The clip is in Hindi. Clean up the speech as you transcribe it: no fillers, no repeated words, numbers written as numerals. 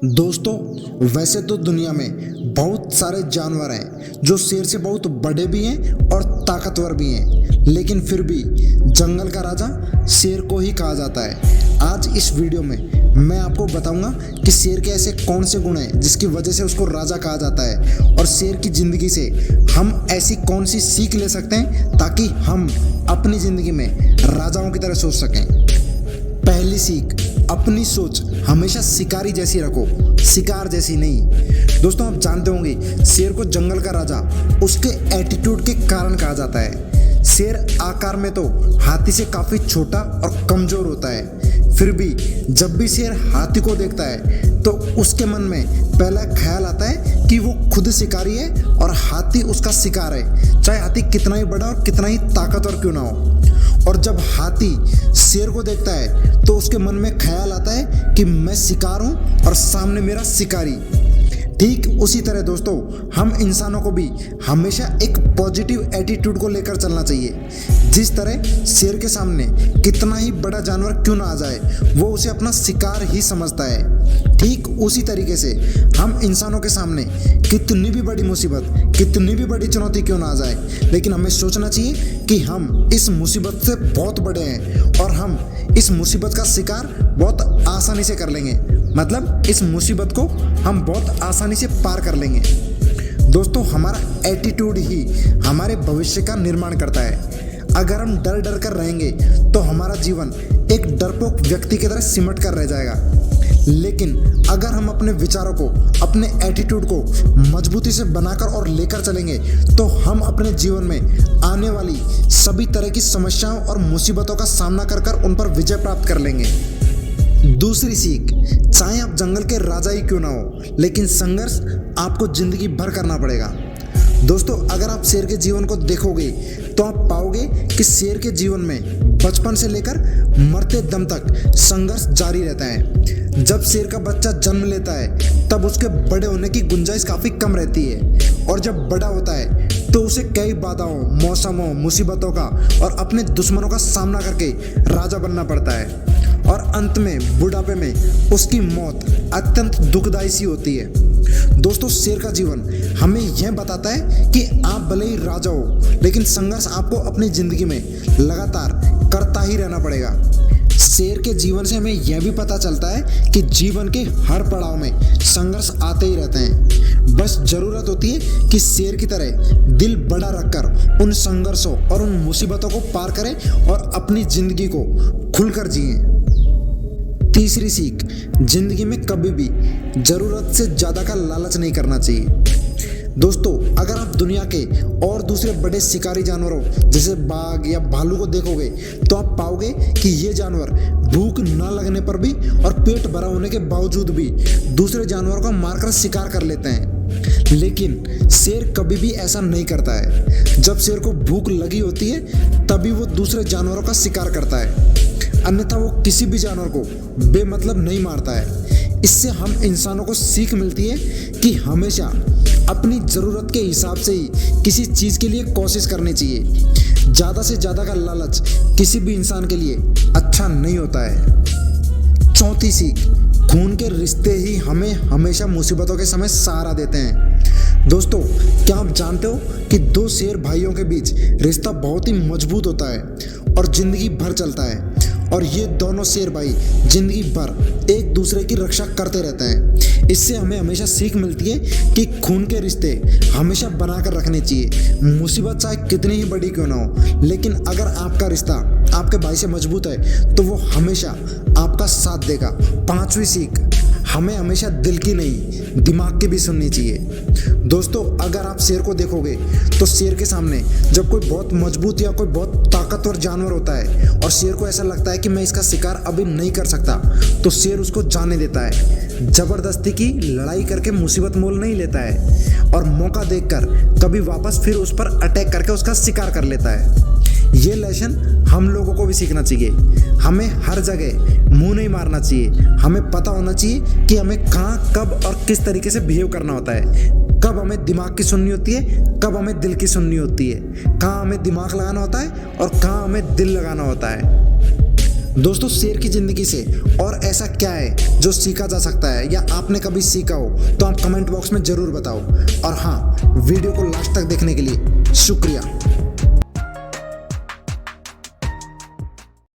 दोस्तों, वैसे तो दुनिया में बहुत सारे जानवर हैं जो शेर से बहुत बड़े भी हैं और ताकतवर भी हैं, लेकिन फिर भी जंगल का राजा शेर को ही कहा जाता है। आज इस वीडियो में मैं आपको बताऊंगा कि शेर के ऐसे कौन से गुण हैं जिसकी वजह से उसको राजा कहा जाता है, और शेर की ज़िंदगी से हम ऐसी कौन सी सीख ले सकते हैं ताकि हम अपनी ज़िंदगी में राजाओं की तरह सोच सकें। पहली सीख, अपनी सोच हमेशा शिकारी जैसी रखो, शिकार जैसी नहीं। दोस्तों, आप जानते होंगे शेर को जंगल का राजा उसके एटीट्यूड के कारण कहा जाता है। शेर आकार में तो हाथी से काफ़ी छोटा और कमज़ोर होता है, फिर भी जब भी शेर हाथी को देखता है तो उसके मन में पहला ख्याल आता है कि वो खुद शिकारी है और हाथी उसका शिकार है, चाहे हाथी कितना ही बड़ा और कितना ही ताकतवर क्यों ना हो। और जब हाथी शेर को देखता है तो उसके मन में ख्याल आता है कि मैं शिकार हूं और सामने मेरा शिकारी। ठीक उसी तरह दोस्तों, हम इंसानों को भी हमेशा एक पॉजिटिव एटीट्यूड को लेकर चलना चाहिए। जिस तरह शेर के सामने कितना ही बड़ा जानवर क्यों ना आ जाए, वो उसे अपना शिकार ही समझता है। ठीक उसी तरीके से हम इंसानों के सामने कितनी भी बड़ी मुसीबत, कितनी भी बड़ी चुनौती क्यों ना आ जाए, लेकिन हमें सोचना चाहिए कि हम इस मुसीबत से बहुत बड़े हैं और हम इस मुसीबत का शिकार बहुत आसानी से कर लेंगे। मतलब इस मुसीबत को हम बहुत आसानी से पार कर लेंगे। दोस्तों, हमारा एटीट्यूड ही हमारे भविष्य का निर्माण करता है। अगर हम डर डर कर रहेंगे तो हमारा जीवन एक डरपोक व्यक्ति की तरह सिमट कर रह जाएगा, लेकिन अगर हम अपने विचारों को, अपने एटीट्यूड को मजबूती से बनाकर और लेकर चलेंगे तो हम अपने जीवन में आने वाली सभी तरह की समस्याओं और मुसीबतों का सामना कर कर उन पर विजय प्राप्त कर लेंगे। दूसरी सीख, चाहे आप जंगल के राजा ही क्यों ना हो, लेकिन संघर्ष आपको जिंदगी भर करना पड़ेगा। दोस्तों, अगर आप शेर के जीवन को देखोगे तो आप पाओगे कि शेर के जीवन में बचपन से लेकर मरते दम तक संघर्ष जारी रहता है। जब शेर का बच्चा जन्म लेता है तब उसके बड़े होने की गुंजाइश काफ़ी कम रहती है, और जब बड़ा होता है तो उसे कई बाधाओं, मौसमों, मुसीबतों का और अपने दुश्मनों का सामना करके राजा बनना पड़ता है, और अंत में बुढ़ापे में उसकी मौत अत्यंत दुखदायी सी होती है। दोस्तों, शेर का जीवन हमें यह बताता है कि आप भले ही राजा हो, लेकिन संघर्ष आपको अपनी जिंदगी में लगातार करता ही रहना पड़ेगा। शेर के जीवन से हमें यह भी पता चलता है कि जीवन के हर पड़ाव में संघर्ष आते ही रहते हैं। बस जरूरत होती है कि शेर की तरह दिल बड़ा रखकर उन संघर्षों और उन मुसीबतों को पार करें और अपनी जिंदगी को खुलकर जिएं। तीसरी सीख, जिंदगी में कभी भी जरूरत से ज़्यादा का लालच नहीं करना चाहिए। दोस्तों, अगर आप दुनिया के और दूसरे बड़े शिकारी जानवरों जैसे बाघ या भालू को देखोगे तो आप पाओगे कि ये जानवर भूख न लगने पर भी और पेट भरा होने के बावजूद भी दूसरे जानवरों को मारकर शिकार कर लेते हैं, लेकिन शेर कभी भी ऐसा नहीं करता है। जब शेर को भूख लगी होती है तभी वो दूसरे जानवरों का शिकार करता है, अन्यथा वो किसी भी जानवर को बेमतलब नहीं मारता है। इससे हम इंसानों को सीख मिलती है कि हमेशा अपनी ज़रूरत के हिसाब से ही किसी चीज़ के लिए कोशिश करनी चाहिए। ज़्यादा से ज़्यादा का लालच किसी भी इंसान के लिए अच्छा नहीं होता है। चौथी सीख, खून के रिश्ते ही हमें हमेशा मुसीबतों के समय सहारा देते हैं। दोस्तों, क्या आप जानते हो कि दो शेर भाइयों के बीच रिश्ता बहुत ही मजबूत होता है और ज़िंदगी भर चलता है, और ये दोनों शेर भाई जिंदगी भर एक दूसरे की रक्षा करते रहते हैं। इससे हमें हमेशा सीख मिलती है कि खून के रिश्ते हमेशा बनाकर रखने चाहिए। मुसीबत चाहे कितनी ही बड़ी क्यों ना हो, लेकिन अगर आपका रिश्ता आपके भाई से मजबूत है तो वो हमेशा आपका साथ देगा। पांचवी सीख, हमें हमेशा दिल की नहीं दिमाग की भी सुननी चाहिए। दोस्तों, अगर आप शेर को देखोगे तो शेर के सामने जब कोई बहुत मजबूत या कोई बहुत ताकतवर जानवर होता है और शेर को ऐसा लगता है कि मैं इसका शिकार अभी नहीं कर सकता, तो शेर उसको जाने देता है। जबरदस्ती की लड़ाई करके मुसीबत मोल नहीं लेता है, और मौका देखकर कभी वापस फिर उस पर अटैक करके उसका शिकार कर लेता है। ये लेसन हम लोगों को भी सीखना चाहिए। हमें हर जगह मुंह नहीं मारना चाहिए। हमें पता होना चाहिए कि हमें कहाँ, कब और किस तरीके से बिहेव करना होता है। कब हमें दिमाग की सुननी होती है, कब हमें दिल की सुननी होती है। कहाँ हमें दिमाग लगाना होता है और कहाँ हमें दिल लगाना होता है। दोस्तों शेर की ज़िंदगी से और ऐसा क्या है जो सीखा जा सकता है या आपने कभी सीखा हो तो आप कमेंट बॉक्स में ज़रूर बताओ। और हाँ, वीडियो को लास्ट तक देखने के लिए शुक्रिया।